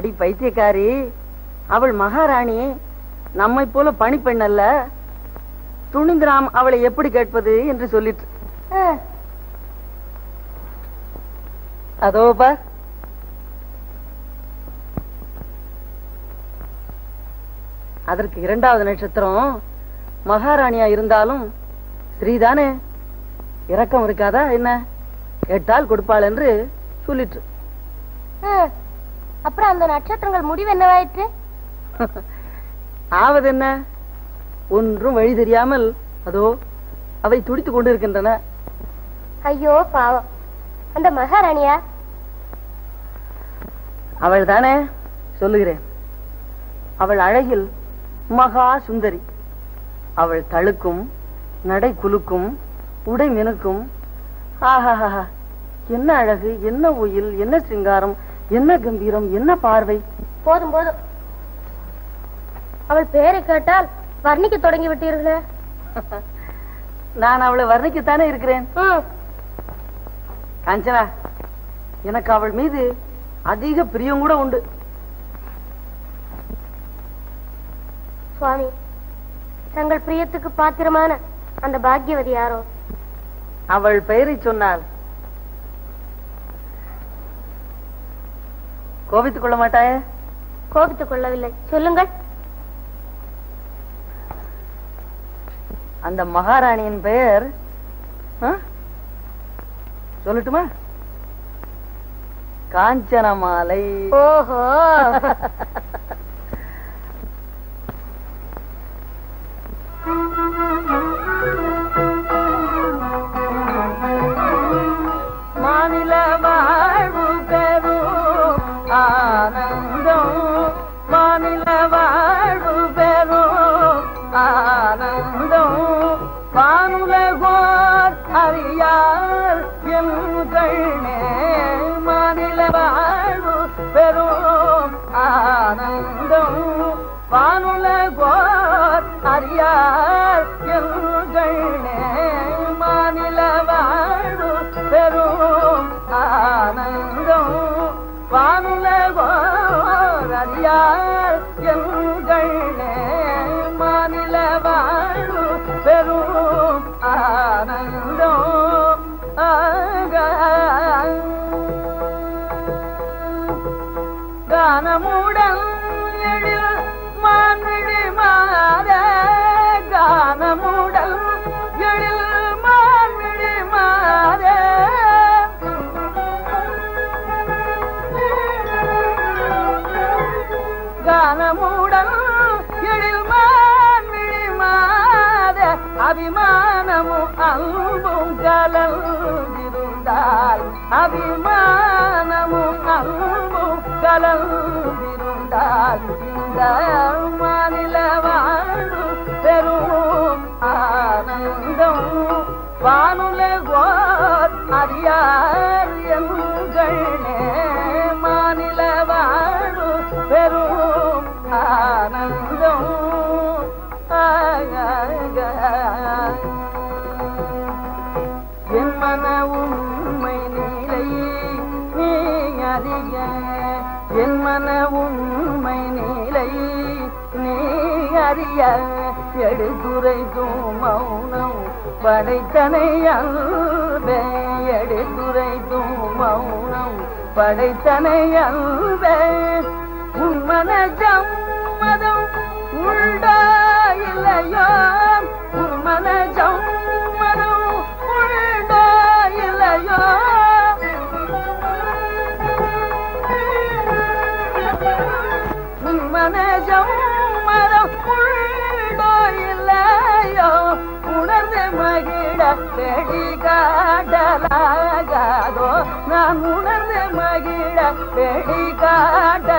அடி பைத்தியக்காரி, அவள் மகாராணி, நம்மை போல பணிப்பெண் அல்ல. துணிந்திராம் அவளை எப்படி கேட்பது என்று சொல்லிட்டு அதோ பார். அதற்கு இரண்டாவது நட்சத்திரம். மகாராணியா இருந்தாலும் ஸ்ரீதானே, இரக்கம் இருக்காதா என்ன? கேட்டால் கொடுப்பாள் என்று சொல்லிட்டு. அப்புறம் அந்த நட்சத்திரங்கள் முடிவு என்னவாயிற்று? ஆவது என்ன? ஒன்றும் வழி தெரியாமல் அதோ அவை துடித்துக் கொண்டிருக்கின்றன. ஐயோ பாவம், அந்த மகாராணியா? அவள் தானே, சொல்லுகிறேன். அவள் அழகில் மகா சுந்தரி. அவள் தழுக்கும், நடை குலுக்கும், உடை மினுக்கும். ஆஹா, என்ன அழகு, என்ன ஒயில், என்ன சிங்காரம், என்ன கம்பீரம், என்ன பார்வை. போதும் போதும், அவள் பெயரை கேட்டால் வர்ணிக்க தொடங்கி விட்டீர்களே. நான் அவளை வர்ணிக்கத்தானே இருக்கிறேன். காஞ்சனா, எனக்கு அவள் மீது அதிக பிரியம் கூட உண்டு. சுவாமி, தங்கள் பிரியத்துக்கு பாத்திரமான அந்த பாக்கியவதி யாரோ? அவள் பெயரை சொன்னால் கோபித்துக் கொள்ள மாட்டாயே? கோபித்துக் கொள்ளவில்லை, சொல்லுங்கள். அந்த மகாராணியின் பெயர் சொல்லட்டுமா? காஞ்சனமாலை. ஓஹோ. மாநில வாழ்வு பெறும் ஆனந்தம், மாநில வாழ்வு பெறும் ஆனந்தம், வானுலகோர் அறியார் என் கண்ணே. மாநில வாழ்வு பெறும் ஆனந்தம், வானுலகோர் அறியார் என் கண்ணே. மாநில வாழ்வு பெறும் ஆனந்தம், வானுலகோர் அறியார் என் கண்ணே. மாநில வாழ்வு பெறும் ஆனந்தம். கானமுடன் எழில் மான்விழி மாத, கானமுடன் எழில் மான்விழி மாத, கானமுடன் எழில் மான்விழி மாத, அபிமானமும் அன்பும் கலந்திருந்தால், அபிமானமும் அன்பும் கலந்திருந்தால், இந்த மாநில வாழ்வு பெறும் ஆனந்தம், வானுலகோர் அறியார் எங்கள்னே. மாநில வாழ்வு பெறும் ஆனந்தம். என் மன உண்மை நிலை நீ அறிய, என் மன உண்மை நிலை நீ அறிய, எடுத்துரைக்கும் மௌனம் படைத்தனை அன்பே, எடுத்துரைக்கும் மௌனம் படைத்தனை அன்பே. உன் மனஜம் மதம் உண்டா இல்லையோ, உன் மனஜம் மதம் உண்டா இல்லையோ, உன் மனஜம் மதம் உண்டோ இல்லையோ, உணர்ந்து மகிழ வெடி காட்டலாகாதோ, நான் உணர்ந்து மகிழ வெடி காட்ட